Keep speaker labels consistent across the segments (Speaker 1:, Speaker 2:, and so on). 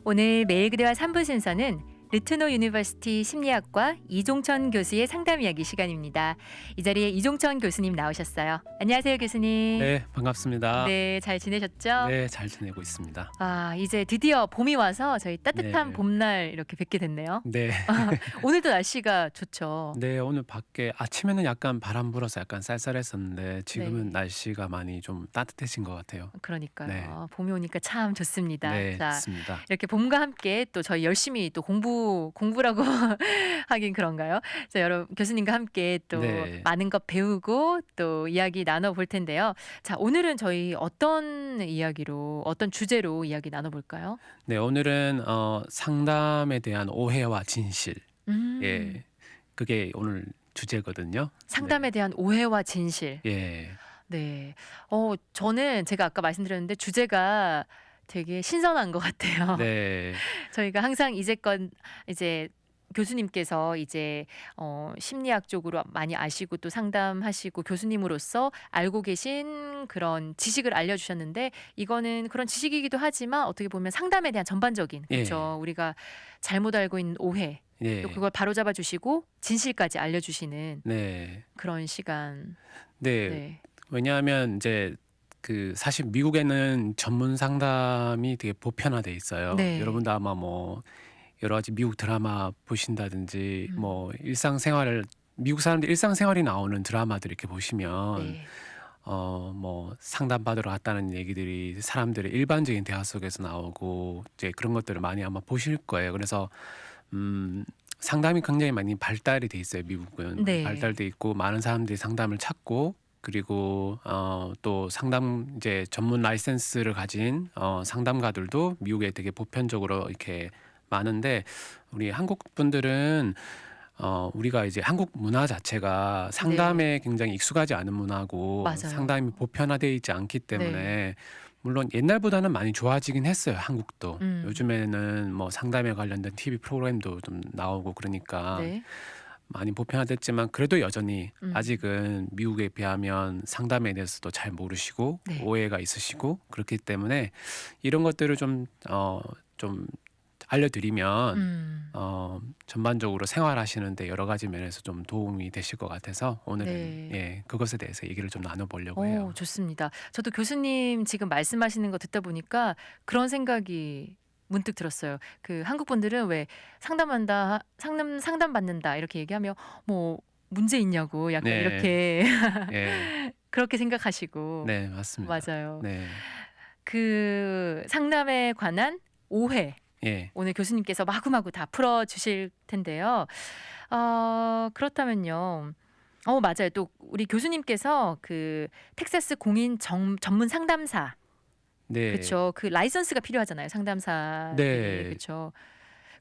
Speaker 1: 오늘 매일 그대와 3부 순서는 르트노 유니버시티 심리학과 이종천 교수의 상담 이야기 시간입니다. 이 자리에 이종천 교수님 나오셨어요. 안녕하세요, 교수님.
Speaker 2: 네, 반갑습니다.
Speaker 1: 네, 잘 지내셨죠?
Speaker 2: 네, 잘 지내고 있습니다.
Speaker 1: 아, 이제 드디어 봄이 와서 저희 따뜻한
Speaker 2: 네.
Speaker 1: 봄날 이렇게 뵙게 됐네요.
Speaker 2: 네.
Speaker 1: 오늘도 날씨가 좋죠.
Speaker 2: 네, 오늘 밖에 아침에는 약간 바람 불어서 약간 쌀쌀했었는데 지금은
Speaker 1: 네.
Speaker 2: 날씨가 많이 좀 따뜻해진 것 같아요.
Speaker 1: 그러니까요.
Speaker 2: 네.
Speaker 1: 봄이 오니까 참 좋습니다.
Speaker 2: 네,
Speaker 1: 자,
Speaker 2: 좋습니다.
Speaker 1: 이렇게 봄과 함께 또 저희 열심히 또 공부라고 하긴 그런가요? 자, 여러분 교수님과 함께 또
Speaker 2: 네.
Speaker 1: 많은 것 배우고 또 이야기 나눠볼 텐데요. 자, 오늘은 저희 어떤 이야기로 어떤 주제로 이야기 나눠볼까요?
Speaker 2: 네, 오늘은 상담에 대한 오해와 진실.
Speaker 1: 음,
Speaker 2: 예, 그게 오늘 주제거든요.
Speaker 1: 상담에 대한 오해와 진실.
Speaker 2: 예,
Speaker 1: 네. 저는 제가 아까 말씀드렸는데 주제가 되게 신선한 것 같아요.
Speaker 2: 네,
Speaker 1: 저희가 항상 이제껏 이제 교수님께서 이제 심리학 쪽으로 많이 아시고 또 상담하시고 교수님으로서 알고 계신 그런 지식을 알려주셨는데 이거는 그런 지식이기도 하지만 어떻게 보면 상담에 대한 전반적인 그렇죠. 우리가 잘못 알고 있는 오해
Speaker 2: 예,
Speaker 1: 또 그걸 바로잡아 주시고 진실까지 알려주시는
Speaker 2: 네,
Speaker 1: 그런 시간.
Speaker 2: 네.
Speaker 1: 네.
Speaker 2: 왜냐하면 이제 그 사실 미국에는 전문 상담이 되게 보편화돼 있어요.
Speaker 1: 네.
Speaker 2: 여러분도 아마 뭐 여러 가지 미국 드라마 보신다든지 뭐 일상생활을 미국 사람들 일상생활이 나오는 드라마들 이렇게 보시면
Speaker 1: 네.
Speaker 2: 뭐 상담받으러 갔다는 얘기들이 사람들의 일반적인 대화 속에서 나오고 이제 그런 것들을 많이 아마 보실 거예요. 그래서 상담이 굉장히 많이 발달이 돼 있어요. 미국은
Speaker 1: 네.
Speaker 2: 발달돼 있고 많은 사람들이 상담을 찾고 그리고 또 상담 이제 전문 라이센스를 가진 상담가들도 미국에 되게 보편적으로 이렇게 많은데 우리 한국 분들은 우리가 이제 한국 문화 자체가 상담에 굉장히 익숙하지 않은 문화고
Speaker 1: 맞아요.
Speaker 2: 상담이 보편화되어 있지 않기 때문에
Speaker 1: 네.
Speaker 2: 물론 옛날보다는 많이 좋아지긴 했어요. 한국도
Speaker 1: 음.
Speaker 2: 요즘에는 뭐 상담에 관련된 TV 프로그램도 좀 나오고 그러니까
Speaker 1: 네.
Speaker 2: 많이 보편화됐지만 그래도 여전히
Speaker 1: 음.
Speaker 2: 아직은 미국에 비하면 상담에 대해서도 잘 모르시고
Speaker 1: 네.
Speaker 2: 오해가 있으시고 그렇기 때문에 이런 것들을 좀 알려드리면 전반적으로 생활하시는데 여러 가지 면에서 좀 도움이 되실 것 같아서 오늘은
Speaker 1: 네.
Speaker 2: 예, 그것에 대해서 얘기를 좀 나눠보려고 해요.
Speaker 1: 좋습니다. 저도 교수님 지금 말씀하시는 거 듣다 보니까 그런 생각이 문득 들었어요. 그 한국 분들은 왜 상담 받는다 이렇게 얘기하면 뭐 문제 있냐고 약간
Speaker 2: 네.
Speaker 1: 이렇게
Speaker 2: 예,
Speaker 1: 그렇게 생각하시고
Speaker 2: 네, 맞습니다.
Speaker 1: 맞아요.
Speaker 2: 네,
Speaker 1: 그 상담에 관한 오해
Speaker 2: 예,
Speaker 1: 오늘 교수님께서 마구마구 다 풀어주실 텐데요. 그렇다면요. 맞아요. 또 우리 교수님께서 그 텍사스 공인 전문 상담사,
Speaker 2: 네,
Speaker 1: 그렇죠. 그 라이선스가 필요하잖아요. 상담사.
Speaker 2: 네.
Speaker 1: 그렇죠.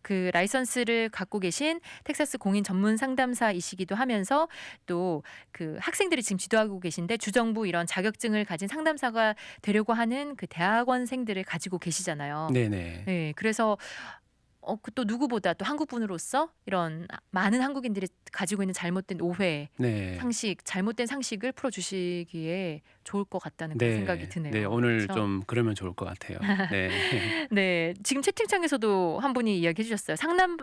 Speaker 1: 그 라이선스를 갖고 계신 텍사스 공인 전문 상담사이시기도 하면서 또 그 학생들이 지금 지도하고 계신데 주정부 이런 자격증을 가진 상담사가 되려고 하는 그 대학원생들을 가지고 계시잖아요.
Speaker 2: 네네.
Speaker 1: 네, 그래서 또 누구보다 또 한국 분으로서 이런 많은 한국인들이 가지고 있는 잘못된 오해,
Speaker 2: 네.
Speaker 1: 상식, 잘못된 상식을 풀어주시기에 좋을 것 같다는 그런 생각이 드네요.
Speaker 2: 네, 오늘
Speaker 1: 그렇죠?
Speaker 2: 좀 그러면 좋을 것 같아요. 네.
Speaker 1: 네, 지금 채팅창에서도 한 분이 이야기해 주셨어요. 상담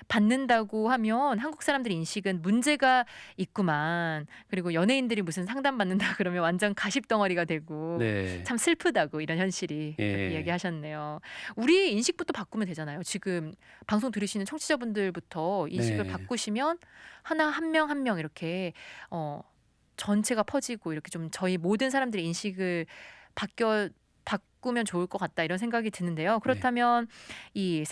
Speaker 1: 받는다고 하면 한국 사람들의 인식은 문제가 있구만. 그리고 연예인들이 무슨 상담 받는다 그러면 완전 가십 덩어리가 되고
Speaker 2: 네.
Speaker 1: 참 슬프다고 이런 현실이
Speaker 2: 예.
Speaker 1: 그렇게 이야기하셨네요. 우리 인식부터 바꾸면 되잖아요. 지금 방송 들으시는 청취자분들부터 인식을
Speaker 2: 네.
Speaker 1: 바꾸시면 하나 한 명 한 명 이렇게 전체가 퍼지고 이렇게 좀 저희 모든 사람들의 인식을 바꾸면 좋을 것 같다 이런 생각이 드는데요. 그렇다면 이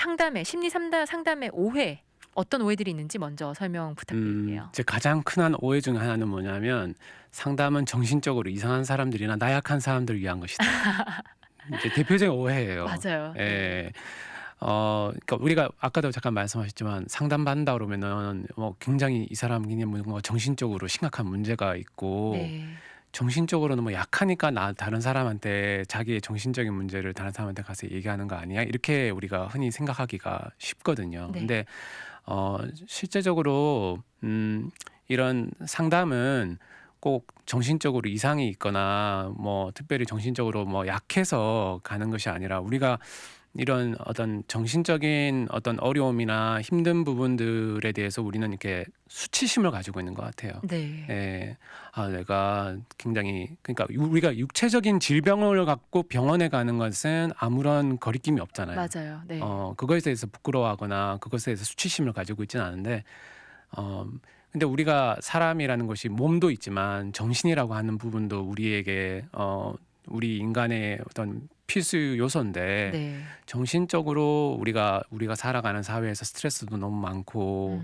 Speaker 1: 심리 상담의 오해 어떤 오해들이 있는지 먼저 설명 부탁드릴게요.
Speaker 2: 제 가장 큰 오해 중 하나는 뭐냐면 상담은 정신적으로 이상한 사람들이나 나약한 사람들을 위한 것이다. 이제 대표적인 오해예요.
Speaker 1: 맞아요.
Speaker 2: 예. 그러니까 우리가 아까도 잠깐 말씀하셨지만 상담받는다 그러면은 뭐 굉장히 이 사람 그냥 뭔가 정신적으로 심각한 문제가 있고
Speaker 1: 네.
Speaker 2: 정신적으로는 뭐 약하니까 다른 사람한테 자기의 정신적인 문제를 다른 사람한테 가서 얘기하는 거 아니야? 이렇게 우리가 흔히 생각하기가 쉽거든요.
Speaker 1: 네.
Speaker 2: 근데 실제적으로 이런 상담은 꼭 정신적으로 이상이 있거나 뭐 특별히 정신적으로 뭐 약해서 가는 것이 아니라 우리가 이런 어떤 정신적인 어떤 어려움이나 힘든 부분들에 대해서 우리는 이렇게 수치심을 가지고 있는 것 같아요.
Speaker 1: 네.
Speaker 2: 예. 아, 내가 굉장히 그러니까 우리가 육체적인 질병을 갖고 병원에 가는 것은 아무런 거리낌이 없잖아요.
Speaker 1: 맞아요. 네.
Speaker 2: 그거에 대해서 부끄러워하거나 그것에 대해서 수치심을 가지고 있지는 않은데 어 근데 우리가 사람이라는 것이 몸도 있지만 정신이라고 하는 부분도 우리에게 우리 인간의 어떤 필수 요소인데
Speaker 1: 네.
Speaker 2: 정신적으로 우리가 살아가는 사회에서 스트레스도 너무 많고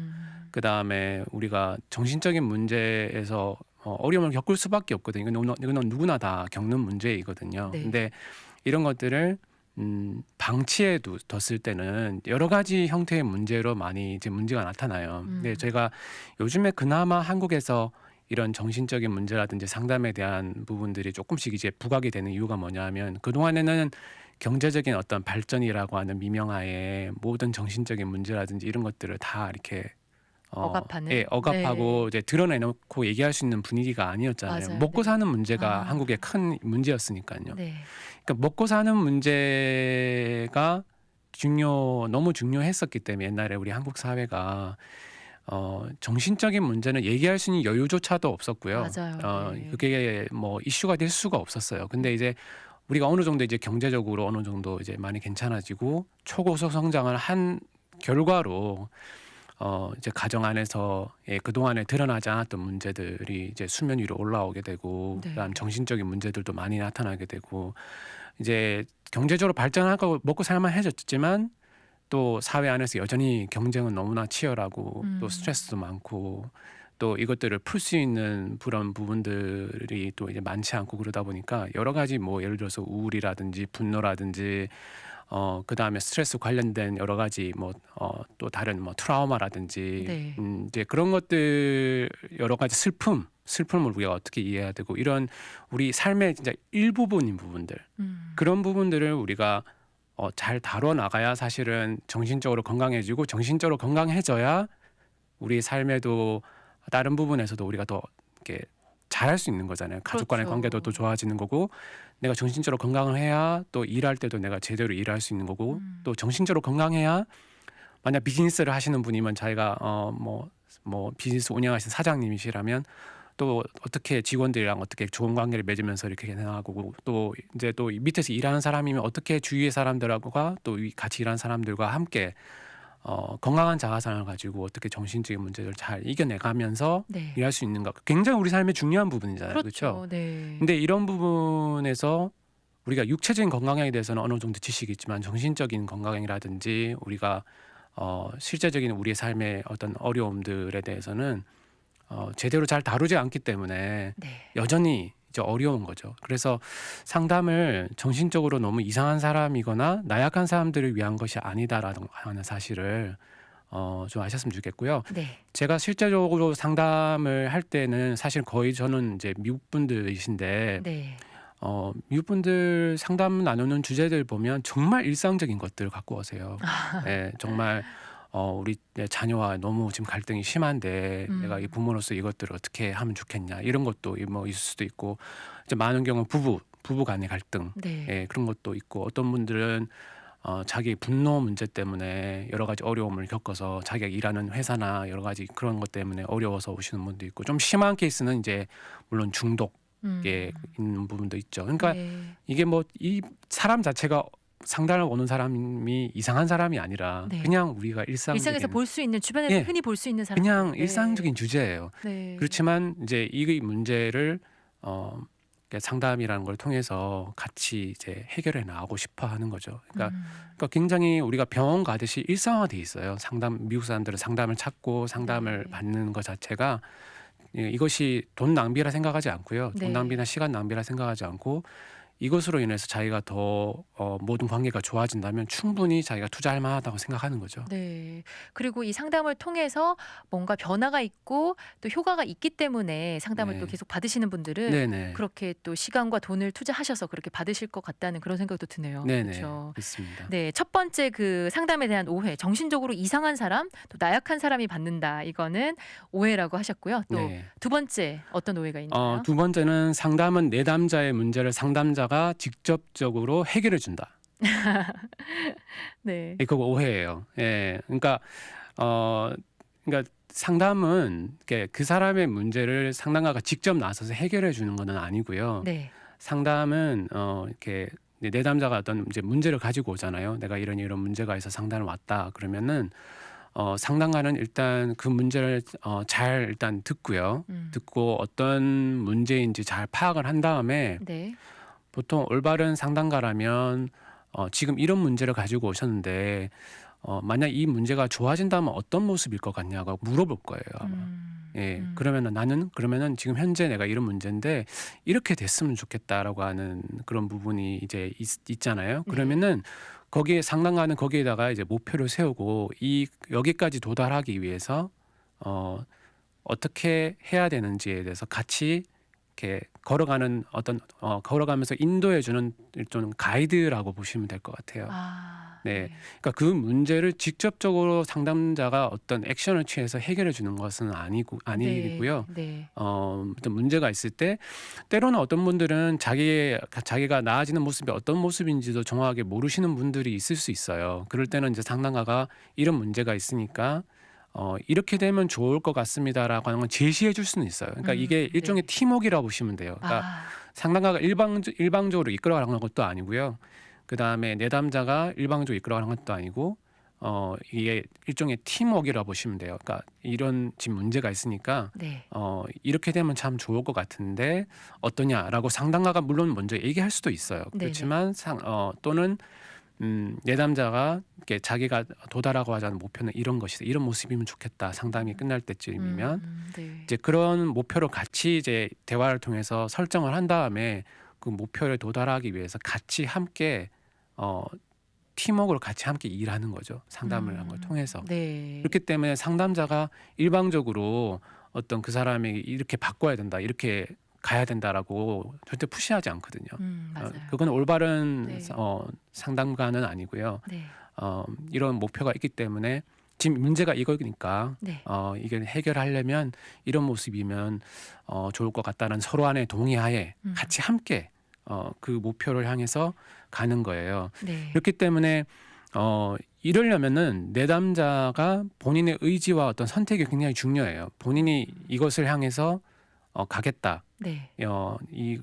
Speaker 2: 그다음에 우리가 정신적인 문제에서 어려움을 겪을 수밖에 없거든요. 이건 누구나 다 겪는 문제이거든요.
Speaker 1: 네.
Speaker 2: 근데 이런 것들을 방치해 뒀을 때는 여러 가지 형태의 문제로 많이 이제 문제가 나타나요. 근데 제가 요즘에 그나마 한국에서 이런 정신적인 문제라든지 상담에 대한 부분들이 조금씩 이제 부각이 되는 이유가 뭐냐면 그동안에는 경제적인 어떤 발전이라고 하는 미명하에 모든 정신적인 문제라든지 이런 것들을 다 이렇게
Speaker 1: 억압하는?
Speaker 2: 예, 억압하고
Speaker 1: 네.
Speaker 2: 이제 드러내놓고 얘기할 수 있는 분위기가 아니었잖아요.
Speaker 1: 맞아요.
Speaker 2: 먹고
Speaker 1: 네.
Speaker 2: 사는 문제가
Speaker 1: 아.
Speaker 2: 한국의 큰 문제였으니까요.
Speaker 1: 네.
Speaker 2: 그러니까 먹고 사는 문제가 너무 중요했었기 때문에 옛날에 우리 한국 사회가 정신적인 문제는 얘기할 수 있는 여유조차도 없었고요.
Speaker 1: 맞아요. 네.
Speaker 2: 그게 뭐 이슈가 될 수가 없었어요. 근데 이제 우리가 어느 정도 이제 경제적으로 어느 정도 이제 많이 괜찮아지고 초고속 성장을 한 결과로 이제 가정 안에서 그동안에 드러나지 않았던 문제들이 이제 수면 위로 올라오게 되고
Speaker 1: 네.
Speaker 2: 그다음 정신적인 문제들도 많이 나타나게 되고 이제 경제적으로 발전하고 먹고 살만해졌지만 또 사회 안에서 여전히 경쟁은 너무나 치열하고 또 스트레스도 많고 또 이것들을 풀 수 있는 그런 부분들이 또 이제 많지 않고 그러다 보니까 여러 가지 뭐 예를 들어서 우울이라든지 분노라든지 그다음에 스트레스 관련된 여러 가지 뭐 또 다른 뭐 트라우마라든지
Speaker 1: 네.
Speaker 2: 이제 그런 것들 여러 가지 슬픔을 우리가 어떻게 이해해야 되고 이런 우리 삶의 진짜 일부분인 부분들 그런 부분들을 우리가 잘 다뤄 나가야 사실은 정신적으로 건강해지고 정신적으로 건강해져야 우리 삶에도 다른 부분에서도 우리가 더 이렇게 잘할 수 있는 거잖아요. 가족 간의
Speaker 1: 그렇죠.
Speaker 2: 관계도 또 좋아지는 거고 내가 정신적으로 건강을 해야 또 일할 때도 내가 제대로 일할 수 있는 거고 또 정신적으로 건강해야 만약 비즈니스를 하시는 분이면 자기가 뭐 비즈니스 운영하시는 사장님이시라면 또 어떻게 직원들이랑 어떻게 좋은 관계를 맺으면서 이렇게 나가고 또 이제 또 밑에서 일하는 사람이면 어떻게 주위의 사람들하고가 또 같이 일하는 사람들과 함께 건강한 자아상을 가지고 어떻게 정신적인 문제를 잘 이겨내가면서
Speaker 1: 네.
Speaker 2: 일할 수 있는가 굉장히 우리 삶의 중요한 부분이잖아요. 그렇죠?
Speaker 1: 그렇죠. 네.
Speaker 2: 근데 이런 부분에서 우리가 육체적인 건강에 대해서는 어느 정도 지식이 있지만 정신적인 건강이라든지 우리가 실제적인 우리의 삶의 어떤 어려움들에 대해서는 제대로 잘 다루지 않기 때문에
Speaker 1: 네.
Speaker 2: 여전히 이제 어려운 거죠. 그래서 상담을 정신적으로 너무 이상한 사람이거나 나약한 사람들을 위한 것이 아니다라는 하는 사실을 좀 아셨으면 좋겠고요.
Speaker 1: 네.
Speaker 2: 제가 실제적으로 상담을 할 때는 사실 거의 저는 이제 미국 분들이신데
Speaker 1: 네.
Speaker 2: 미국 분들 상담 나누는 주제들 보면 정말 일상적인 것들을 갖고 오세요. 예, 정말 우리 자녀와 너무 지금 갈등이 심한데 내가 이 부모로서 이것들을 어떻게 하면 좋겠냐 이런 것도 뭐 있을 수도 있고 이제 많은 경우 부부 간의 갈등
Speaker 1: 네.
Speaker 2: 예, 그런 것도 있고 어떤 분들은 자기 분노 문제 때문에 여러 가지 어려움을 겪어서 자기가 일하는 회사나 여러 가지 그런 것 때문에 어려워서 오시는 분도 있고 좀 심한 케이스는 이제 물론 중독에 있는 부분도 있죠. 그러니까
Speaker 1: 네.
Speaker 2: 이게 뭐 이 사람 자체가 상담을 오는 사람이 이상한 사람이 아니라
Speaker 1: 네.
Speaker 2: 그냥 우리가
Speaker 1: 일상에서 볼 수 있는 주변에서
Speaker 2: 예.
Speaker 1: 흔히 볼 수 있는 사람.
Speaker 2: 그냥
Speaker 1: 네.
Speaker 2: 일상적인 주제예요.
Speaker 1: 네.
Speaker 2: 그렇지만 이제 이 문제를 이렇게 상담이라는 걸 통해서 같이 이제 해결해 나가고 싶어 하는 거죠. 그러니까 굉장히 우리가 병원 가듯이 일상화돼 있어요. 미국 사람들은 상담을 찾고 상담을
Speaker 1: 네.
Speaker 2: 받는 것 자체가 이것이 돈 낭비라 생각하지 않고요.
Speaker 1: 네.
Speaker 2: 돈 낭비나 시간 낭비라 생각하지 않고 이것으로 인해서 자기가 더 모든 관계가 좋아진다면 충분히 자기가 투자할 만하다고 생각하는 거죠.
Speaker 1: 네. 그리고 이 상담을 통해서 뭔가 변화가 있고 또 효과가 있기 때문에 상담을
Speaker 2: 네.
Speaker 1: 또 계속 받으시는 분들은
Speaker 2: 네네.
Speaker 1: 그렇게 또 시간과 돈을 투자하셔서 그렇게 받으실 것 같다는 그런 생각도 드네요.
Speaker 2: 네네.
Speaker 1: 그렇죠.
Speaker 2: 그렇습니다.
Speaker 1: 네, 첫 번째 그 상담에 대한 오해, 정신적으로 이상한 사람, 또 나약한 사람이 받는다. 이거는 오해라고 하셨고요. 또
Speaker 2: 네.
Speaker 1: 두 번째 어떤 오해가 있나요?
Speaker 2: 두 번째는 상담은 내담자의 문제를 상담자가 직접적으로 해결해 준다.
Speaker 1: 네.
Speaker 2: 예, 그거 오해예요. 예. 어 그러니까 상담은 이렇게 그 사람의 문제를 상담가가 직접 나서서 해결해 주는 거는 아니고요.
Speaker 1: 네.
Speaker 2: 상담은 이렇게 내담자가 어떤 이제 문제를 가지고 오잖아요. "내가 이런 문제가 있어 상담을 왔다." 그러면은 상담가는 일단 그 문제를 잘 일단 듣고요.
Speaker 1: 음.
Speaker 2: 듣고 어떤 문제인지 잘 파악을 한 다음에
Speaker 1: 네.
Speaker 2: 보통 올바른 상담가라면 "지금 이런 문제를 가지고 오셨는데 만약 이 문제가 좋아진다면 어떤 모습일 것 같냐."고 물어볼 거예요 아마.
Speaker 1: 음.
Speaker 2: 예.
Speaker 1: 음.
Speaker 2: 그러면은 "나는 그러면은 지금 현재 내가 이런 문제인데 이렇게 됐으면 좋겠다."라고 하는 그런 부분이 이제 있잖아요.
Speaker 1: 네.
Speaker 2: 그러면은 거기에 상담가는 거기에다가 이제 목표를 세우고 여기까지 도달하기 위해서 어 어떻게 해야 되는지에 대해서 같이 이렇게 걸어가는 걸어가면서 인도해 주는 일종의 가이드라고 보시면 될 것 같아요.
Speaker 1: 아
Speaker 2: 네.
Speaker 1: 네.
Speaker 2: 그러니까 그 문제를 직접적으로 상담자가 어떤 액션을 취해서 해결해 주는 것은
Speaker 1: 네.
Speaker 2: 아니고요.
Speaker 1: 네.
Speaker 2: 어떤 문제가 있을 때 때로는 어떤 분들은 자기가 나아지는 모습이 어떤 모습인지도 정확하게 모르시는 분들이 있을 수 있어요. 그럴 때는 이제 상담가가 "이런 문제가 있으니까 이렇게 되면 좋을 것 같습니다."라고 하는 건 제시해 줄 수는 있어요. 그러니까 이게 일종의
Speaker 1: 네.
Speaker 2: 팀워크라고 보시면 돼요. 그러니까
Speaker 1: 아
Speaker 2: 상담가가 일방적으로 이끌어가는 것도 아니고요. 그다음에 내담자가 일방적으로 이끌어가는 것도 아니고 이게 일종의 팀워크라고 보시면 돼요. 그러니까 "이런 지금 문제가 있으니까
Speaker 1: 네.
Speaker 2: 이렇게 되면 참 좋을 것 같은데 어떠냐?"라고 상담가가 물론 먼저 얘기할 수도 있어요.
Speaker 1: 네네.
Speaker 2: 그렇지만 또는 내담자가 이렇게 자기가 도달하고 하자는 목표는 "이런 것이다. 이런 모습이면 좋겠다." 상담이 끝날 때쯤이면
Speaker 1: 네.
Speaker 2: 이제 그런 목표를 같이 이제 대화를 통해서 설정을 한 다음에 그 목표에 도달하기 위해서 같이 함께 어 팀워크로 같이 함께 일하는 거죠, 상담을 한 걸 통해서.
Speaker 1: 네.
Speaker 2: 그렇기 때문에 상담자가 일방적으로 어떤 그 사람이 "이렇게 바꿔야 된다. 이렇게 가야 된다."라고 절대 푸시하지 않거든요.
Speaker 1: 맞아요.
Speaker 2: 그건 올바른
Speaker 1: 네.
Speaker 2: 상담가는 아니고요.
Speaker 1: 네.
Speaker 2: 이런 목표가 있기 때문에 지금 문제가 이거니까
Speaker 1: 네.
Speaker 2: 이걸 해결하려면 이런 모습이면 좋을 것 같다는 서로 안의 동의하에
Speaker 1: 음.
Speaker 2: 같이 함께 그 목표를 향해서 가는 거예요.
Speaker 1: 네.
Speaker 2: 그렇기 때문에 이러려면은 내담자가 본인의 의지와 어떤 선택이 굉장히 중요해요. 본인이 이것을 향해서 가겠다.
Speaker 1: 네.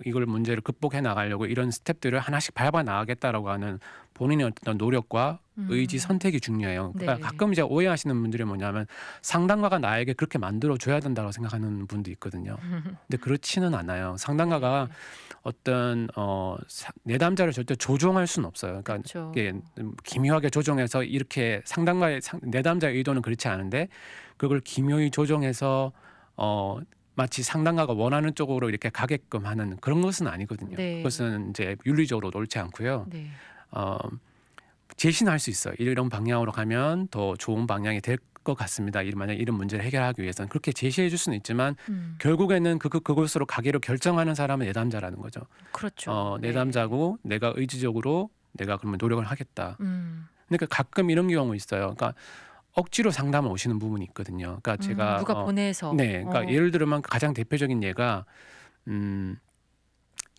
Speaker 2: 이걸 문제를 극복해 나가려고 이런 스텝들을 하나씩 밟아 나가겠다라고 하는 본인의 어떤 노력과 의지,
Speaker 1: 음.
Speaker 2: 선택이 중요해요. 그러니까
Speaker 1: 네.
Speaker 2: 가끔 이제 오해하시는 분들이 뭐냐면 상담가가 나에게 그렇게 만들어 줘야 된다고 생각하는 분도 있거든요. 근데 그렇지는 않아요. 상담가가
Speaker 1: 네.
Speaker 2: 어떤 내담자를 절대 조종할 수는 없어요. 그러니까
Speaker 1: 그쵸.
Speaker 2: 이게 기묘하게 조정해서 이렇게 내담자의 의도는 그렇지 않은데 그걸 기묘히 조정해서 마치 상담가가 원하는 쪽으로 이렇게 가게끔 하는 그런 것은 아니거든요.
Speaker 1: 네.
Speaker 2: 그것은 이제 윤리적으로 옳지 않고요.
Speaker 1: 네.
Speaker 2: 어 제시는 할 수 있어요. "이런 방향으로 가면 더 좋은 방향이 될 것 같습니다. 만약 이런 문제를 해결하기 위해서는." 그렇게 제시해 줄 수는 있지만
Speaker 1: 음.
Speaker 2: 결국에는 그곳으로 가기로 결정하는 사람은 내담자라는 거죠.
Speaker 1: 그렇죠. 네.
Speaker 2: 내담자고 내가 의지적으로 '내가 그러면 노력을 하겠다.'
Speaker 1: 음.
Speaker 2: 그러니까 가끔 이런 경우 있어요. 그러니까 억지로 상담을 오시는 부분이 있거든요. 그러니까 제가
Speaker 1: 누가 보내서.
Speaker 2: 네. 그러니까 예를 들면 가장 대표적인 예가 음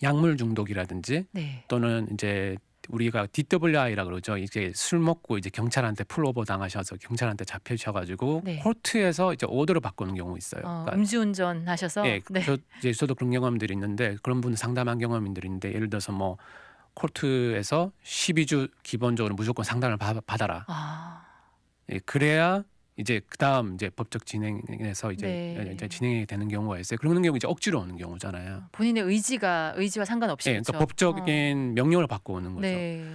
Speaker 2: 약물 중독이라든지
Speaker 1: 네.
Speaker 2: 또는 이제 우리가 DWI라 그러죠. 이제 술 먹고 이제 경찰한테 풀오버 당하셔서 경찰한테 잡히셔 가지고
Speaker 1: 네.
Speaker 2: 코트에서 이제 오더를 바꾸는 경우 있어요. 그러니까
Speaker 1: 음주운전 하셔서
Speaker 2: 예.
Speaker 1: 네.
Speaker 2: 저도 그런 경험들이 있는데 그런 분 상담한 경험들이 있는데 예를 들어서 뭐 "코트에서 12주 기본적으로 무조건 상담을 받아라."
Speaker 1: 아.
Speaker 2: 예. 그래야 이제 그다음 이제 법적 진행에서 이제
Speaker 1: 네.
Speaker 2: 진행이 되는 경우가 있어요. 그런 경우 이제 억지로 오는 경우잖아요.
Speaker 1: 본인의 의지와 상관없이
Speaker 2: 예. 그러니까
Speaker 1: 그쵸?
Speaker 2: 법적인 명령을 받고 오는 거죠.
Speaker 1: 네.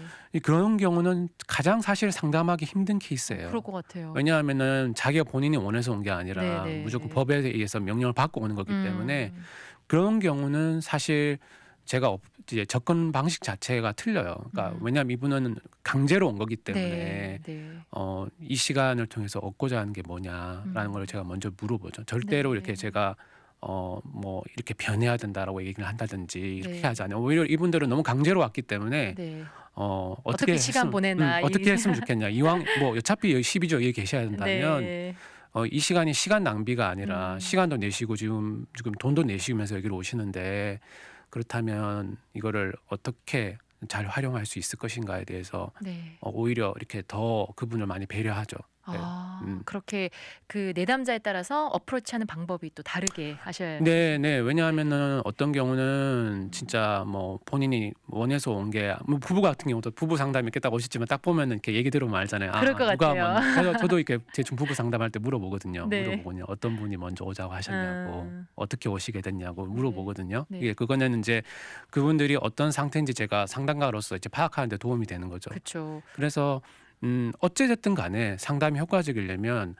Speaker 2: 그런 경우는 가장 사실 상담하기 힘든 케이스예요.
Speaker 1: 그럴 것 같아요.
Speaker 2: 왜냐하면은 자기가 본인이 원해서 온 게 아니라
Speaker 1: 네네.
Speaker 2: 무조건 법에 의해서 명령을 받고 오는 거기 때문에
Speaker 1: 음.
Speaker 2: 그런 경우는 사실 제가 이제 접근 방식 자체가 틀려요. 그러니까 왜냐하면 이분은 강제로 온 거기 때문에
Speaker 1: 네. 네.
Speaker 2: 이 시간을 통해서 얻고자 하는 게 뭐냐라는 걸 제가 먼저 물어보죠. 절대로 이렇게
Speaker 1: 네.
Speaker 2: 제가 뭐 이렇게 변해야 된다라고 얘기를 한다든지 이렇게
Speaker 1: 네.
Speaker 2: 하지 않아요. 오히려 이분들은 너무 강제로 왔기 때문에
Speaker 1: 네.
Speaker 2: 어떻게
Speaker 1: 어떻게 시간 보내나
Speaker 2: 어떻게 했으면 좋겠냐. 이왕 뭐 어차피 여기 12조 여기 계셔야 된다면
Speaker 1: 네.
Speaker 2: 이 시간이 시간 낭비가 아니라
Speaker 1: 음.
Speaker 2: 시간도 내시고 지금 돈도 내시면서 여기로 오시는데 그렇다면 이거를 어떻게 잘 활용할 수 있을 것인가에 대해서
Speaker 1: 네.
Speaker 2: 오히려 이렇게 더 그분을 많이 배려하죠. 네.
Speaker 1: 그렇게 그 내담자에 따라서 어프로치하는 방법이 또 다르게 하셔야
Speaker 2: 네,
Speaker 1: 되시
Speaker 2: 네. 왜냐하면은 어떤 경우는
Speaker 1: 음.
Speaker 2: 진짜 뭐 본인이 원해서 온 게 뭐 부부 같은 경우도 부부 상담 이렇게 딱 오시지만 딱 보면은 이렇게 얘기 들으면 알잖아요.
Speaker 1: 그럴 것
Speaker 2: 누가
Speaker 1: 같아요.
Speaker 2: 저도 이렇게 대충 부부 상담할 때 물어보거든요.
Speaker 1: 네.
Speaker 2: 물어보거든요. 어떤 분이 먼저 오자고 하셨냐고,
Speaker 1: 음.
Speaker 2: 어떻게 오시게 됐냐고
Speaker 1: 네.
Speaker 2: 물어보거든요.
Speaker 1: 네.
Speaker 2: 이게 그거는 이제 그분들이 어떤 상태인지 제가 상담가로서 이제 파악하는 데 도움이 되는 거죠.
Speaker 1: 그쵸.
Speaker 2: 그래서 어찌 됐든 간에 상담이 효과적이려면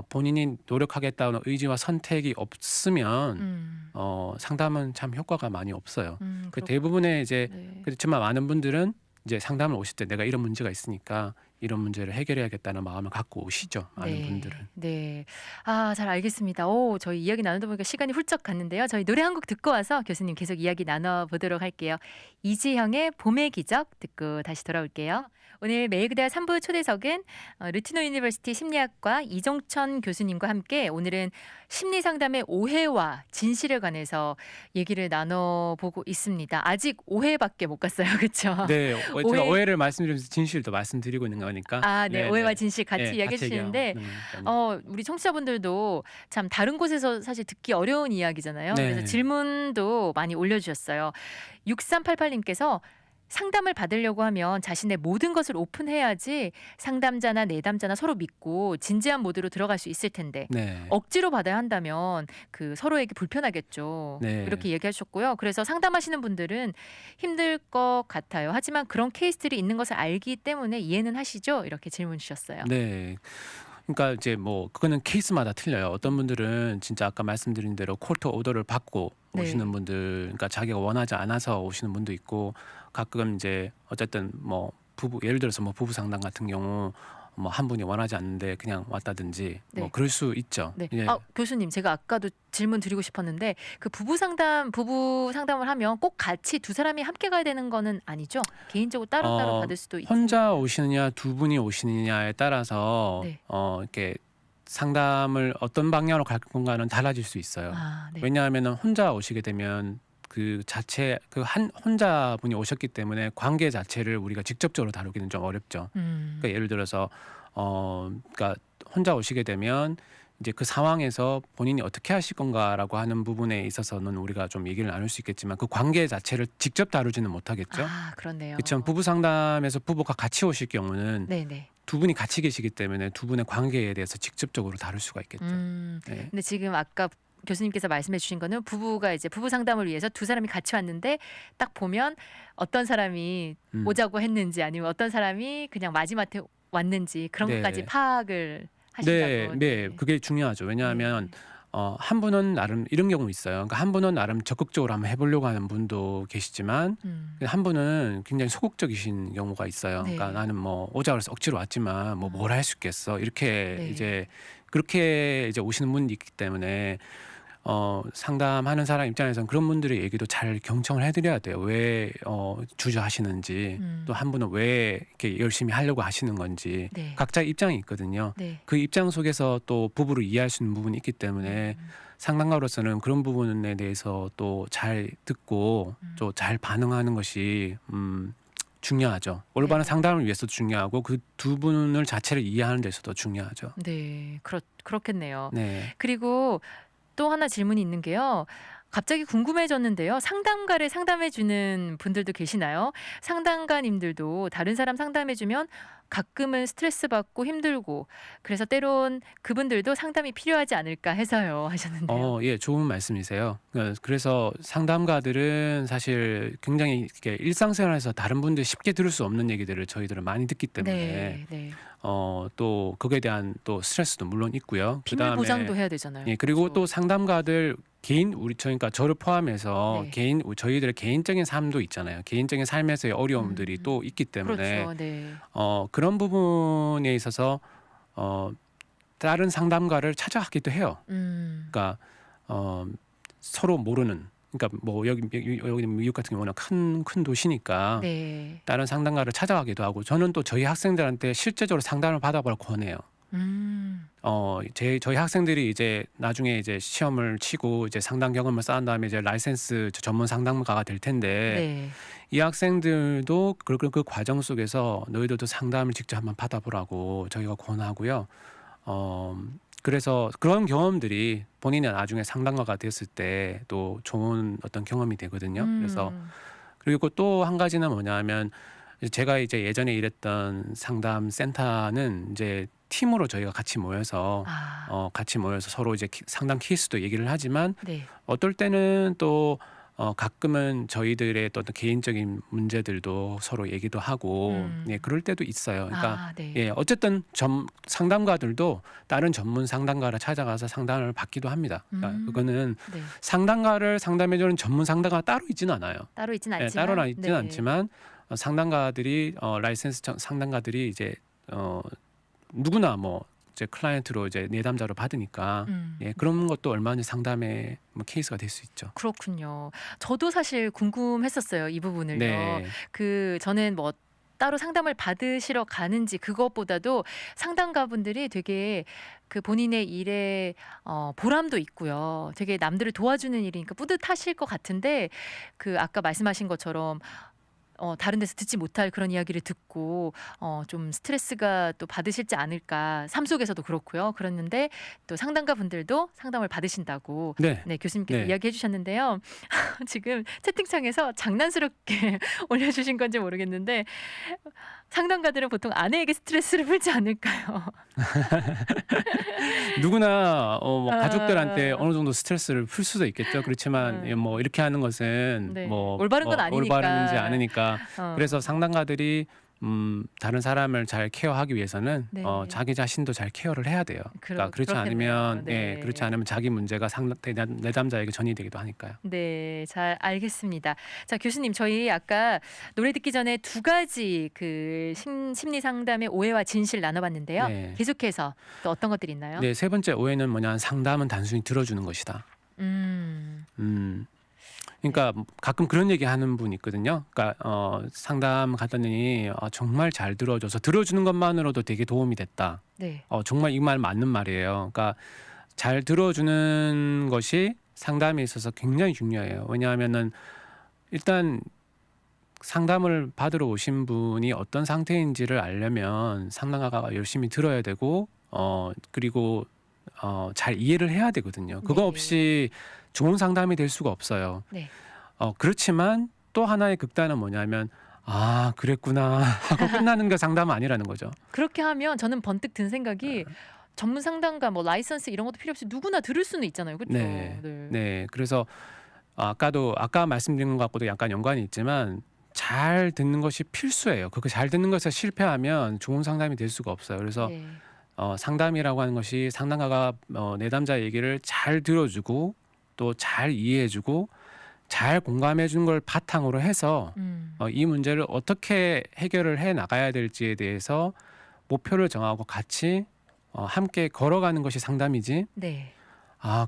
Speaker 2: 본인이 노력하겠다는 의지와 선택이 없으면
Speaker 1: 음.
Speaker 2: 상담은 참 효과가 많이 없어요. 그
Speaker 1: 그렇
Speaker 2: 대부분의 이제
Speaker 1: 네.
Speaker 2: 그렇지만 많은 분들은 이제 상담을 오실 때 내가 이런 문제가 있으니까 이런 문제를 해결해야겠다는 마음을 갖고 오시죠. 많은
Speaker 1: 네.
Speaker 2: 분들은.
Speaker 1: 네. 잘 알겠습니다. 저희 이야기 나누다 보니까 시간이 훌쩍 갔는데요. 저희 노래 한 곡 듣고 와서 교수님 계속 이야기 나눠 보도록 할게요. 이지형의 봄의 기적 듣고 다시 돌아올게요. 오늘 매일그대와 3부 초대석은 르티노 유니버시티 심리학과 이종천 교수님과 함께 오늘은 심리 상담의 오해와 진실에 관해서 얘기를 나눠보고 있습니다. 아직 오해밖에 못 갔어요. 그렇죠?
Speaker 2: 네, 제가
Speaker 1: 오해
Speaker 2: 오해를 말씀드리면서 진실도 말씀드리고 있는 거니까.
Speaker 1: 네. 오해와 진실 같이
Speaker 2: 네,
Speaker 1: 이야기해
Speaker 2: 같이
Speaker 1: 주시는데
Speaker 2: 얘기하는
Speaker 1: 우리 청취자분들도 참 다른 곳에서 사실 듣기 어려운 이야기잖아요. 그래서
Speaker 2: 네.
Speaker 1: 질문도 많이 올려주셨어요. 6388님께서 상담을 받으려고 하면 자신의 모든 것을 오픈해야지 상담자나 내담자나 서로 믿고 진지한 모드로 들어갈 수 있을 텐데
Speaker 2: 네.
Speaker 1: 억지로 받아야 한다면 그 서로에게 불편하겠죠.
Speaker 2: 네.
Speaker 1: 이렇게 얘기하셨고요. 그래서 상담하시는 분들은 힘들 것 같아요. 하지만 그런 케이스들이 있는 것을 알기 때문에 이해는 하시죠? 이렇게 질문 주셨어요.
Speaker 2: 네. 그러니까 이제 뭐 그거는 케이스마다 틀려요. 어떤 분들은 진짜 아까 말씀드린 대로 콜투 오더를 받고
Speaker 1: 네.
Speaker 2: 오시는 분들, 그러니까 자기가 원하지 않아서 오시는 분도 있고, 가끔 이제 어쨌든 뭐 예를 들어서 뭐 부부 상담 같은 경우 뭐 한 분이 원하지 않는데 그냥 왔다든지
Speaker 1: 네.
Speaker 2: 뭐 그럴 수 있죠.
Speaker 1: 네.
Speaker 2: 예.
Speaker 1: 교수님 제가 아까도 질문 드리고 싶었는데 그 부부 상담을 하면 꼭 같이 두 사람이 함께 가야 되는 거는 아니죠? 개인적으로 따로따로 받을 수도 있으니까.
Speaker 2: 혼자 오시느냐 두 분이 오시느냐에 따라서
Speaker 1: 네.
Speaker 2: 이렇게 상담을 어떤 방향으로 갈 건가는 달라질 수 있어요.
Speaker 1: 네.
Speaker 2: 왜냐하면은 혼자 오시게 되면 그 자체 혼자 분이 오셨기 때문에 관계 자체를 우리가 직접적으로 다루기는 좀 어렵죠. 그러니까 예를 들어서 그러니까 혼자 오시게 되면 이제 그 상황에서 본인이 어떻게 하실 건가라고 하는 부분에 있어서는 우리가 좀 얘기를 나눌 수 있겠지만 그 관계 자체를 직접 다루지는 못하겠죠.
Speaker 1: 그렇네요.
Speaker 2: 그렇죠. 부부 상담에서 부부가 같이 오실 경우는
Speaker 1: 네네.
Speaker 2: 두 분이 같이 계시기 때문에 두 분의 관계에 대해서 직접적으로 다룰 수가 있겠죠. 네.
Speaker 1: 근데 지금 아까 교수님께서 말씀해 주신 거는 부부가 이제 부부 상담을 위해서 두 사람이 같이 왔는데 딱 보면 어떤 사람이 오자고 했는지 아니면 어떤 사람이 그냥 마지막에 왔는지 그런
Speaker 2: 네.
Speaker 1: 것까지 파악을 하신다고.
Speaker 2: 네, 그게 중요하죠. 왜냐하면 한 분은 나름 이런 경우 있어요. 그러니까 한 분은 나름 적극적으로 한번 해보려고 하는 분도 계시지만 한 분은 굉장히 소극적이신 경우가 있어요.
Speaker 1: 네.
Speaker 2: 그러니까 나는 뭐 오자 그래서 억지로 왔지만 뭐 뭘 할 수 있겠어 이렇게
Speaker 1: 네.
Speaker 2: 이제 그렇게 이제 오시는 분이 있기 때문에 상담하는 사람 입장에서는 그런 분들의 얘기도 잘 경청을 해드려야 돼요. 왜 주저하시는지, 또 한 분은 왜 이렇게 열심히 하려고 하시는 건지
Speaker 1: 네.
Speaker 2: 각자 입장이 있거든요.
Speaker 1: 네.
Speaker 2: 그 입장 속에서 또 부부를 이해할 수 있는 부분이 있기 때문에 상담가로서는 그런 부분에 대해서 또 잘 듣고 또 잘 반응하는 것이 중요하죠. 올바른
Speaker 1: 네.
Speaker 2: 상담을 위해서도 중요하고 그 두 분을 자체를 이해하는 데서도 중요하죠.
Speaker 1: 네, 그렇겠네요.
Speaker 2: 네.
Speaker 1: 그리고 또 하나 질문이 있는 게요. 갑자기 궁금해졌는데요. 상담가를 상담해 주는 분들도 계시나요? 상담가님들도 다른 사람 상담해 주면 가끔은 스트레스 받고 힘들고 그래서 때론 그분들도 상담이 필요하지 않을까 해서요 하셨는데요.
Speaker 2: 예, 좋은 말씀이세요. 그래서 상담가들은 사실 굉장히 이렇게 일상생활에서 다른 분들이 쉽게 들을 수 없는 얘기들을 저희들은 많이 듣기 때문에
Speaker 1: 네.
Speaker 2: 또 그거에 대한 또 스트레스도 물론 있고요.
Speaker 1: 비밀
Speaker 2: 그다음에
Speaker 1: 보장도 해야 되잖아요.
Speaker 2: 예, 그리고
Speaker 1: 그렇죠.
Speaker 2: 또 상담가들 그러니까 저를 포함해서
Speaker 1: 네.
Speaker 2: 저희들의 개인적인 삶도 있잖아요. 개인적인 삶에서의 어려움들이 또 있기 때문에
Speaker 1: 그렇죠. 네.
Speaker 2: 그런 부분에 있어서 다른 상담가를 찾아가기도 해요. 그러니까 서로 모르는, 그러니까 뭐 여기 미국 같은 경우는 큰 도시니까
Speaker 1: 네.
Speaker 2: 다른 상담가를 찾아가기도 하고, 저는 또 저희 학생들한테 실제적으로 상담을 받아보라고 권해요. 저희 학생들이 이제 나중에 이제 시험을 치고 이제 상담 경험을 쌓은 다음에 이제 라이센스 전문 상담가가 될 텐데
Speaker 1: 네.
Speaker 2: 이 학생들도 그 과정 속에서 너희들도 상담을 직접 한번 받아보라고 저희가 권하고요. 그래서 그런 경험들이 본인이 나중에 상담가가 됐을 때 또 좋은 어떤 경험이 되거든요. 그래서 그리고 또 한 가지는 뭐냐면 제가 이제 예전에 일했던 상담 센터는 이제 팀으로 저희가 같이 모여서 같이 모여서 서로 이제 상담 케이스도 얘기를 하지만
Speaker 1: 네.
Speaker 2: 어떨 때는 또 가끔은 저희들의 또 어떤 개인적인 문제들도 서로 얘기도 하고 예, 그럴 때도 있어요. 그러니까
Speaker 1: 네.
Speaker 2: 예, 어쨌든 상담가들도 다른 전문 상담가를 찾아가서 상담을 받기도 합니다. 그러니까 그거는
Speaker 1: 네.
Speaker 2: 상담가를 상담해주는 전문 상담가가 따로 있지는 않아요.
Speaker 1: 따로 있진
Speaker 2: 예,
Speaker 1: 않지만
Speaker 2: 따로 있지는
Speaker 1: 네.
Speaker 2: 않지만 상담가들이 라이센스 상담가들이 이제 누구나 뭐 이제 클라이언트로 이제 내담자로 받으니까 예, 그런 것도 얼마든지 상담의 뭐 케이스가 될 수 있죠.
Speaker 1: 그렇군요. 저도 사실 궁금했었어요. 이 부분을요.
Speaker 2: 네,
Speaker 1: 저는 뭐 따로 상담을 받으시러 가는지 그것보다도 상담가분들이 되게 그 본인의 일에 보람도 있고요. 되게 남들을 도와주는 일이니까 뿌듯하실 것 같은데 아까 말씀하신 것처럼 다른 데서 듣지 못할 그런 이야기를 듣고 좀 스트레스가 또 받으실지 않을까 삶 속에서도 그렇고요. 그랬는데 또 상담가 분들도 상담을 받으신다고
Speaker 2: 네,
Speaker 1: 네, 교수님께서
Speaker 2: 네.
Speaker 1: 이야기해 주셨는데요. 지금 채팅창에서 장난스럽게 올려주신 건지 모르겠는데 상담가들은 보통 아내에게 스트레스를 풀지 않을까요?
Speaker 2: 누구나 뭐 가족들한테
Speaker 1: 아.
Speaker 2: 어느 정도 스트레스를 풀 수도 있겠죠. 그렇지만 예, 뭐 이렇게 하는 것은
Speaker 1: 네.
Speaker 2: 뭐
Speaker 1: 올바른 건 아니니까.
Speaker 2: 올바른지 않으니까
Speaker 1: 어.
Speaker 2: 그래서 상담가들이 다른 사람을 잘 케어하기 위해서는
Speaker 1: 네.
Speaker 2: 자기 자신도 잘 케어를 해야 돼요. 그러니까 그렇지
Speaker 1: 그렇겠네요.
Speaker 2: 않으면
Speaker 1: 네.
Speaker 2: 예, 그렇지 않으면 자기 문제가 내담자에게 전이 되기도 하니까요.
Speaker 1: 네, 잘 알겠습니다. 자, 교수님, 저희 아까 노래 듣기 전에 두 가지 심리 상담의 오해와 진실 나눠봤는데요.
Speaker 2: 네.
Speaker 1: 계속해서 또 어떤 것들이 있나요?
Speaker 2: 네, 세 번째 오해는 뭐냐, 상담은 단순히 들어주는 것이다.
Speaker 1: 음,
Speaker 2: 그러니까 가끔 그런 얘기 하는 분 있거든요. 그러니까 상담 갔더니 정말 잘 들어줘서 들어주는 것만으로도 되게 도움이 됐다.
Speaker 1: 네,
Speaker 2: 정말 이 말 맞는 말이에요. 그러니까 잘 들어주는 것이 상담에 있어서 굉장히 중요해요. 왜냐하면은 일단 상담을 받으러 오신 분이 어떤 상태인지를 알려면 상담가가 열심히 들어야 되고 그리고 잘 이해를 해야 되거든요. 그거
Speaker 1: 네.
Speaker 2: 없이 좋은 상담이 될 수가 없어요.
Speaker 1: 네.
Speaker 2: 그렇지만 또 하나의 극단은 뭐냐면 그랬구나 하고 끝나는 게 상담은 아니라는 거죠.
Speaker 1: 그렇게 하면 저는 번뜩 든 생각이 전문 상담가 뭐 라이선스 이런 것도 필요 없이 누구나 들을 수는 있잖아요. 그렇죠?
Speaker 2: 네. 그래서 아까 말씀드린 것과도 약간 연관이 있지만 잘 듣는 것이 필수예요. 그거 잘 듣는 것에 실패하면 좋은 상담이 될 수가 없어요. 그래서
Speaker 1: 네.
Speaker 2: 상담이라고 하는 것이 상담가가 내담자 얘기를 잘 들어주고 또 잘 이해해주고 잘 공감해준 걸 바탕으로 해서 이 문제를 어떻게 해결을 해 나가야 될지에 대해서 목표를 정하고 같이 함께 걸어가는 것이 상담이지.
Speaker 1: 네.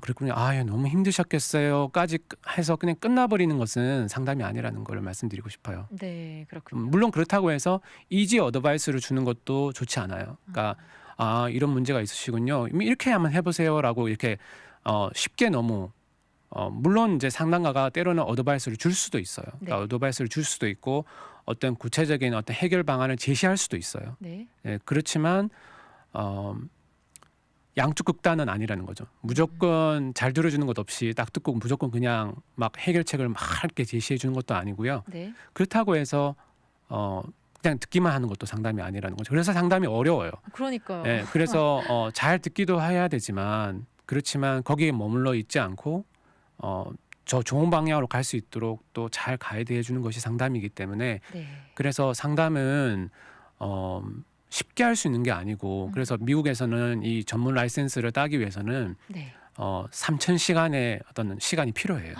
Speaker 2: 그랬군요. 예, 너무 힘드셨겠어요.까지 해서 그냥 끝나버리는 것은 상담이 아니라는 걸 말씀드리고 싶어요.
Speaker 1: 네, 그렇군요.
Speaker 2: 물론 그렇다고 해서 이지 어드바이스를 주는 것도 좋지 않아요. 그러니까 이런 문제가 있으시군요. 이렇게 한번 해보세요라고 이렇게 쉽게 너무 물론 이제 상담가가 때로는 어드바이스를 줄 수도 있어요. 그러니까
Speaker 1: 네.
Speaker 2: 어드바이스를 줄 수도 있고 어떤 구체적인 어떤 해결 방안을 제시할 수도 있어요.
Speaker 1: 네.
Speaker 2: 예, 그렇지만 양쪽 극단은 아니라는 거죠. 무조건 잘 들어주는 것 없이 딱 듣고 무조건 그냥 막 해결책을 막 이렇게 제시해 주는 것도 아니고요.
Speaker 1: 네.
Speaker 2: 그렇다고 해서 그냥 듣기만 하는 것도 상담이 아니라는 거죠. 그래서 상담이 어려워요.
Speaker 1: 그러니까요.
Speaker 2: 예, 그래서 잘 듣기도 해야 되지만 그렇지만 거기에 머물러 있지 않고 저 좋은 방향으로 갈 수 있도록 또 잘 가이드해 주는 것이 상담이기 때문에
Speaker 1: 네.
Speaker 2: 그래서 상담은 쉽게 할 수 있는 게 아니고 그래서 미국에서는 이 전문 라이센스를 따기 위해서는
Speaker 1: 네.
Speaker 2: 3,000시간의 어떤 시간이 필요해요.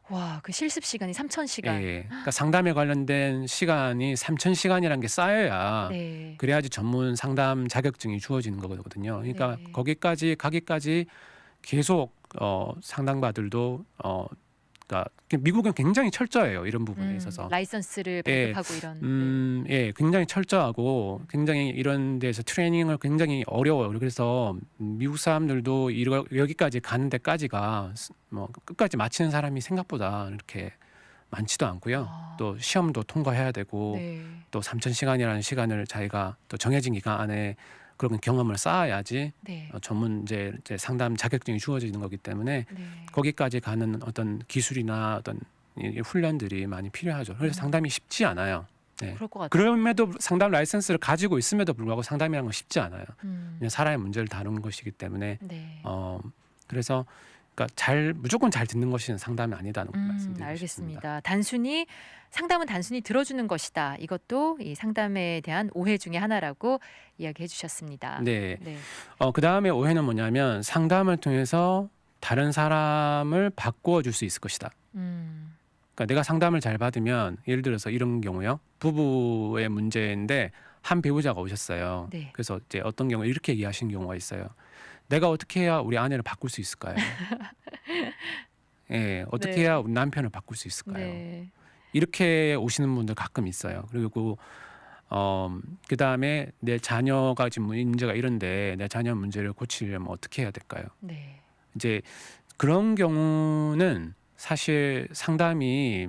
Speaker 1: 와, 그 실습 시간이 3,000시간.
Speaker 2: 예, 그러니까 상담에 관련된 시간이 3,000시간이라는 게 쌓여야
Speaker 1: 네.
Speaker 2: 그래야지 전문 상담 자격증이 주어지는 거거든요. 그러니까
Speaker 1: 네.
Speaker 2: 거기까지 가기까지 계속 상담가들도 그러니까 미국은 굉장히 철저해요. 이런 부분에 있어서.
Speaker 1: 라이선스를
Speaker 2: 예,
Speaker 1: 발급하고 이런.
Speaker 2: 예, 굉장히 철저하고 굉장히 이런 데서 트레이닝을 굉장히 어려워요. 그래서 미국 사람들도 여기까지 가는 데까지가 뭐 끝까지 마치는 사람이 생각보다 이렇게 많지도 않고요.
Speaker 1: 아,
Speaker 2: 또 시험도 통과해야 되고
Speaker 1: 네.
Speaker 2: 또 3,000시간이라는 시간을 자기가 또 정해진 기간 안에 그런 경험을 쌓아야지
Speaker 1: 네.
Speaker 2: 전문 이제 상담 자격증이 주어지는 거기 때문에
Speaker 1: 네.
Speaker 2: 거기까지 가는 어떤 기술이나 어떤 이 훈련들이 많이 필요하죠. 그래서 상담이 쉽지 않아요. 네.
Speaker 1: 그럴 것 같아요.
Speaker 2: 그럼에도 상담 라이센스를 가지고 있음에도 불구하고 상담이라는 건 쉽지 않아요.
Speaker 1: 음,
Speaker 2: 그냥 사람의 문제를 다루는 것이기 때문에
Speaker 1: 네.
Speaker 2: 그래서 그러니까 무조건 잘 듣는 것이 상담이 아니다는 걸 말씀드리고 싶습니다.
Speaker 1: 알겠습니다. 상담은 단순히 들어주는 것이다. 이것도 이 상담에 대한 오해 중에 하나라고 이야기해 주셨습니다.
Speaker 2: 네.
Speaker 1: 네.
Speaker 2: 그 다음에 오해는 뭐냐면 상담을 통해서 다른 사람을 바꾸어 줄 수 있을 것이다.
Speaker 1: 음,
Speaker 2: 그러니까 내가 상담을 잘 받으면 예를 들어서 이런 경우요. 부부의 문제인데 한 배우자가 오셨어요.
Speaker 1: 네.
Speaker 2: 그래서 이제 어떤 경우에 이렇게 얘기하신 경우가 있어요. 내가 어떻게 해야 우리 아내를 바꿀 수 있을까요? 예, 어떻게
Speaker 1: 네.
Speaker 2: 해야 우리 남편을 바꿀 수 있을까요?
Speaker 1: 네.
Speaker 2: 이렇게 오시는 분들 가끔 있어요. 그리고 그 다음에 내 자녀가 지금 문제가 이런데 내 자녀 문제를 고치려면 어떻게 해야 될까요?
Speaker 1: 네.
Speaker 2: 이제 그런 경우는 사실 상담이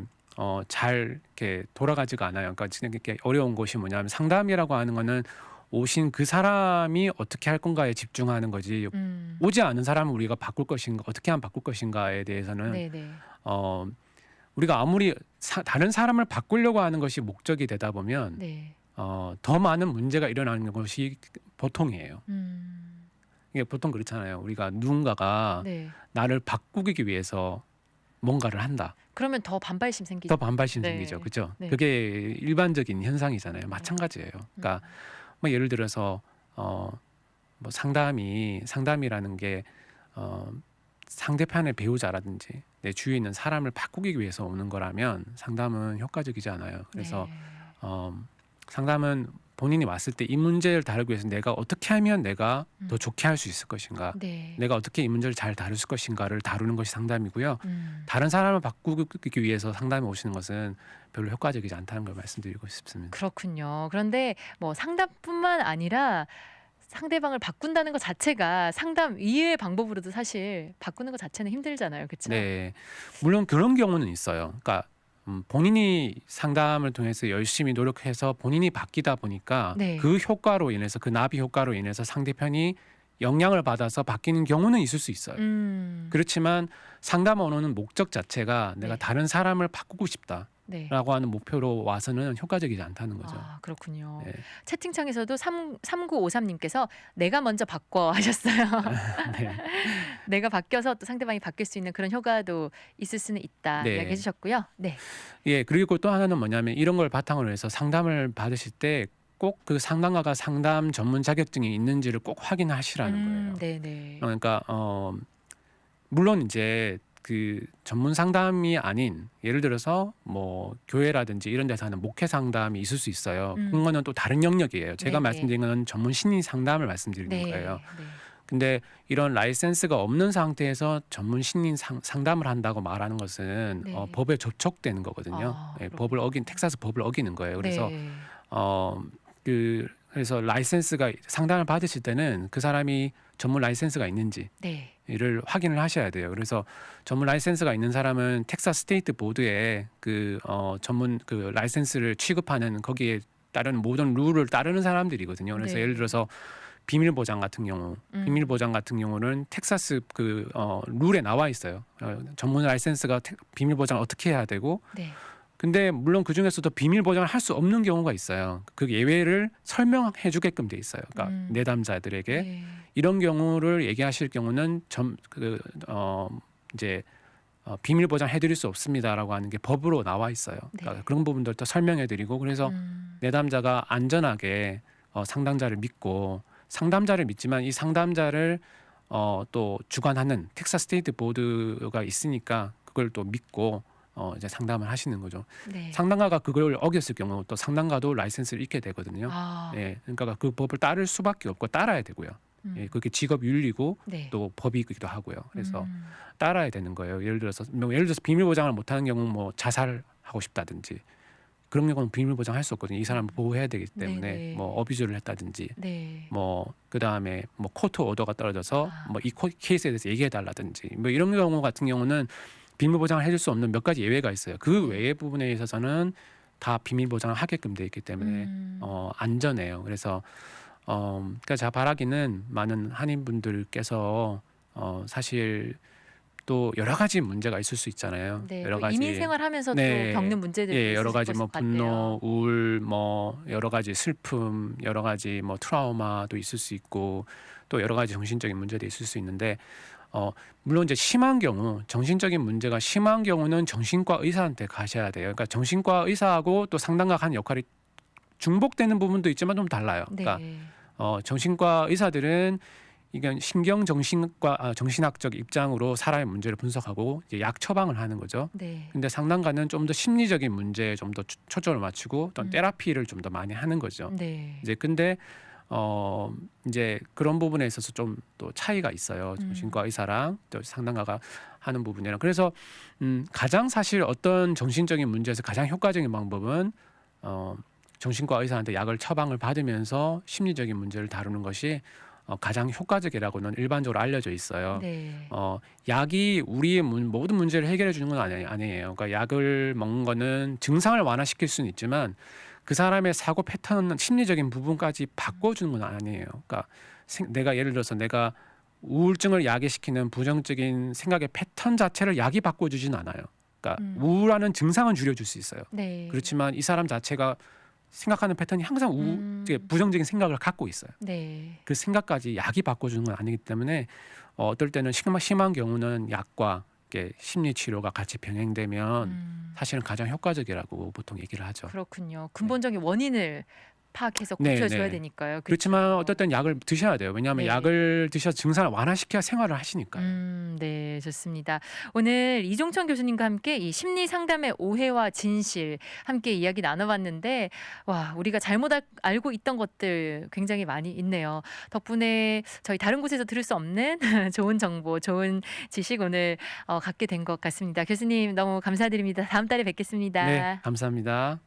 Speaker 2: 잘 이렇게 돌아가지가 않아요. 그러니까 지금 이렇게 어려운 것이 뭐냐면 상담이라고 하는 거는 오신 그 사람이 어떻게 할 건가에 집중하는 거지. 오지 않은 사람을 우리가 바꿀 것인가, 어떻게 하면 바꿀 것인가에 대해서는
Speaker 1: 네네.
Speaker 2: 우리가 아무리 다른 사람을 바꾸려고 하는 것이 목적이 되다 보면
Speaker 1: 네.
Speaker 2: 더 많은 문제가 일어나는 것이 보통이에요.
Speaker 1: 음,
Speaker 2: 이게 보통 그렇잖아요. 우리가 누군가가
Speaker 1: 네.
Speaker 2: 나를 바꾸기 위해서 뭔가를 한다.
Speaker 1: 그러면 더 반발심 생기죠.
Speaker 2: 더 반발심
Speaker 1: 네.
Speaker 2: 생기죠. 그죠?
Speaker 1: 네.
Speaker 2: 그게 일반적인 현상이잖아요. 마찬가지예요. 그러니까 뭐 예를 들어서 뭐 상담이라는 게 상대편의 배우자라든지 내 주위에 있는 사람을 바꾸기 위해서 오는 거라면 상담은 효과적이지 않아요. 그래서
Speaker 1: 네.
Speaker 2: 상담은 본인이 왔을 때 이 문제를 다루기 위해서 내가 어떻게 하면 내가 더 좋게 할 수 있을 것인가,
Speaker 1: 네.
Speaker 2: 내가 어떻게 이 문제를 잘 다룰 것인가를 다루는 것이 상담이고요.
Speaker 1: 음,
Speaker 2: 다른 사람을 바꾸기 위해서 상담에 오시는 것은 별로 효과적이지 않다는 걸 말씀드리고 싶습니다.
Speaker 1: 그렇군요. 그런데 뭐 상담뿐만 아니라 상대방을 바꾼다는 것 자체가 상담 이외의 방법으로도 사실 바꾸는 것 자체는 힘들잖아요. 그렇죠?
Speaker 2: 네, 물론 그런 경우는 있어요. 그러니까 본인이 상담을 통해서 열심히 노력해서 본인이 바뀌다 보니까
Speaker 1: 네.
Speaker 2: 그 효과로 인해서 그 나비 효과로 인해서 상대편이 영향을 받아서 바뀌는 경우는 있을 수 있어요. 그렇지만 상담 언어는 목적 자체가 내가
Speaker 1: 네.
Speaker 2: 다른 사람을 바꾸고 싶다라고
Speaker 1: 네.
Speaker 2: 하는 목표로 와서는 효과적이지 않다는 거죠.
Speaker 1: 아, 그렇군요.
Speaker 2: 네.
Speaker 1: 채팅창에서도 3953님께서 내가 먼저 바꿔 하셨어요.
Speaker 2: 네.
Speaker 1: 내가 바뀌어서 또 상대방이 바뀔 수 있는 그런 효과도 있을 수는 있다
Speaker 2: 네.
Speaker 1: 이야기해 주셨고요. 네.
Speaker 2: 예, 그리고 또 하나는 뭐냐면 이런 걸 바탕으로 해서 상담을 받으실 때 꼭 그 상담가가 상담 전문 자격증이 있는지를 꼭 확인하시라는 거예요.
Speaker 1: 네네.
Speaker 2: 그러니까 물론 이제 그 전문 상담이 아닌 예를 들어서 뭐 교회라든지 이런 데서 하는 목회 상담이 있을 수 있어요. 그거는 또 다른 영역이에요. 제가
Speaker 1: 네네.
Speaker 2: 말씀드린 건 전문 신인 상담을 말씀드리는
Speaker 1: 네.
Speaker 2: 거예요.
Speaker 1: 네.
Speaker 2: 근데 이런 라이센스가 없는 상태에서 전문 신인 상담을 한다고 말하는 것은
Speaker 1: 네.
Speaker 2: 법에 접촉되는 거거든요.
Speaker 1: 아,
Speaker 2: 예,
Speaker 1: 그렇군요.
Speaker 2: 텍사스 법을 어기는 거예요. 그래서
Speaker 1: 네.
Speaker 2: 그래서 라이센스가 상담을 받으실 때는 그 사람이 전문 라이센스가 있는지를
Speaker 1: 네.
Speaker 2: 확인을 하셔야 돼요. 그래서 전문 라이센스가 있는 사람은 텍사스 스테이트 보드에 전문 그 라이센스를 취급하는 거기에 따른 모든 룰을 따르는 사람들이거든요. 그래서
Speaker 1: 네.
Speaker 2: 예를 들어서 비밀 보장 같은 경우는 텍사스 룰에 나와 있어요. 전문 라이센스가 비밀 보장을 어떻게 해야 되고,
Speaker 1: 네.
Speaker 2: 근데 물론 그 중에서도 비밀 보장을 할 수 없는 경우가 있어요. 그 예외를 설명해주게끔 돼 있어요. 그러니까 내담자들에게
Speaker 1: 네.
Speaker 2: 이런 경우를 얘기하실 경우는 비밀 보장 해드릴 수 없습니다라고 하는 게 법으로 나와 있어요. 그러니까
Speaker 1: 네.
Speaker 2: 그런 부분들도 설명해드리고 그래서 내담자가 안전하게 상담자를 믿고 상담자를 믿지만 이 상담자를 또 주관하는 텍사스 스테이트 보드가 있으니까 그걸 또 믿고 이제 상담을 하시는 거죠.
Speaker 1: 네.
Speaker 2: 상담가가 그걸 어겼을 경우 또 상담가도 라이센스를 잃게 되거든요.
Speaker 1: 아,
Speaker 2: 예, 그러니까 그 법을 따를 수밖에 없고 따라야 되고요. 예, 그게 직업 윤리고
Speaker 1: 네.
Speaker 2: 또 법이기도 하고요. 그래서
Speaker 1: 음.
Speaker 2: 따라야 되는 거예요. 예를 들어서 비밀 보장을 못하는 경우 뭐 자살하고 싶다든지 그런 경우는 비밀 보장할 수 없거든요. 이 사람을 보호해야 되기 때문에
Speaker 1: 네네.
Speaker 2: 뭐 어뷰즈를 했다든지
Speaker 1: 네.
Speaker 2: 뭐 그다음에 뭐 코트 오더가 떨어져서
Speaker 1: 아.
Speaker 2: 뭐 이 케이스에 대해서 얘기해 달라든지 뭐 이런 경우 같은 경우는 비밀 보장을 해줄 수 없는 몇 가지 예외가 있어요. 그
Speaker 1: 네.
Speaker 2: 외의 부분에 있어서는 다 비밀 보장을 하게끔 돼 있기 때문에
Speaker 1: 음.
Speaker 2: 안전해요. 그래서 그러니까 제가 바라기는 많은 한인분들께서 사실 또 여러 가지 문제가 있을 수 있잖아요.
Speaker 1: 네.
Speaker 2: 여러
Speaker 1: 또
Speaker 2: 가지
Speaker 1: 이민 생활하면서 또
Speaker 2: 네.
Speaker 1: 겪는 문제들도
Speaker 2: 예, 여러
Speaker 1: 있으실
Speaker 2: 가지
Speaker 1: 것일
Speaker 2: 뭐
Speaker 1: 것 같네요.
Speaker 2: 분노, 우울, 뭐 여러 가지 슬픔, 여러 가지 뭐 트라우마도 있을 수 있고 또 여러 가지 정신적인 문제도 있을 수 있는데 물론 이제 심한 경우 정신적인 문제가 심한 경우는 정신과 의사한테 가셔야 돼요. 그러니까 정신과 의사하고 또 상담가 하는 역할이 중복되는 부분도 있지만 좀 달라요. 그러니까
Speaker 1: 네.
Speaker 2: 정신과 의사들은 이건 정신학적 입장으로 사람의 문제를 분석하고 이제 약 처방을 하는 거죠.
Speaker 1: 네.
Speaker 2: 근데 상담가는 좀 더 심리적인 문제에 좀 더 초점을 맞추고 어떤 테라피를 좀 더 많이 하는 거죠.
Speaker 1: 네.
Speaker 2: 이제 근데 이제 그런 부분에 있어서 좀 또 차이가 있어요. 정신과 의사랑 또 상담가가 하는 부분이랑. 그래서 가장 사실 어떤 정신적인 문제에서 가장 효과적인 방법은 정신과 의사한테 약을 처방을 받으면서 심리적인 문제를 다루는 것이 가장 효과적이라고는 일반적으로 알려져 있어요.
Speaker 1: 네.
Speaker 2: 약이 우리의 모든 문제를 해결해 주는 건 아니에요. 그러니까 약을 먹는 거는 증상을 완화시킬 수는 있지만 그 사람의 사고 패턴, 심리적인 부분까지 바꿔주는 건 아니에요. 그러니까 내가 예를 들어서 내가 우울증을 야기시키는 부정적인 생각의 패턴 자체를 약이 바꿔주진 않아요. 그러니까 우울하는 증상은 줄여줄 수 있어요.
Speaker 1: 네.
Speaker 2: 그렇지만 이 사람 자체가 생각하는 패턴이 항상 부정적인 생각을 갖고 있어요.
Speaker 1: 네.
Speaker 2: 그 생각까지 약이 바꿔주는 건 아니기 때문에 어떨 때는 심한 경우는 약과 이렇게 심리 치료가 같이 병행되면 사실은 가장 효과적이라고 보통 얘기를 하죠.
Speaker 1: 그렇군요. 근본적인 원인을 파악해서
Speaker 2: 네,
Speaker 1: 고쳐줘야
Speaker 2: 네.
Speaker 1: 되니까요.
Speaker 2: 그렇지만
Speaker 1: 그렇죠.
Speaker 2: 어떨 땐 약을 드셔야 돼요. 왜냐하면
Speaker 1: 네.
Speaker 2: 약을 드셔서 증상을 완화시켜야 생활을 하시니까요.
Speaker 1: 네, 좋습니다. 오늘 이종천 교수님과 함께 이 심리 상담의 오해와 진실 함께 이야기 나눠봤는데, 와, 우리가 잘못 알고 있던 것들 굉장히 많이 있네요. 덕분에 저희 다른 곳에서 들을 수 없는 좋은 정보, 좋은 지식 오늘 갖게 된 것 같습니다. 교수님 너무 감사드립니다. 다음 달에 뵙겠습니다.
Speaker 2: 네, 감사합니다.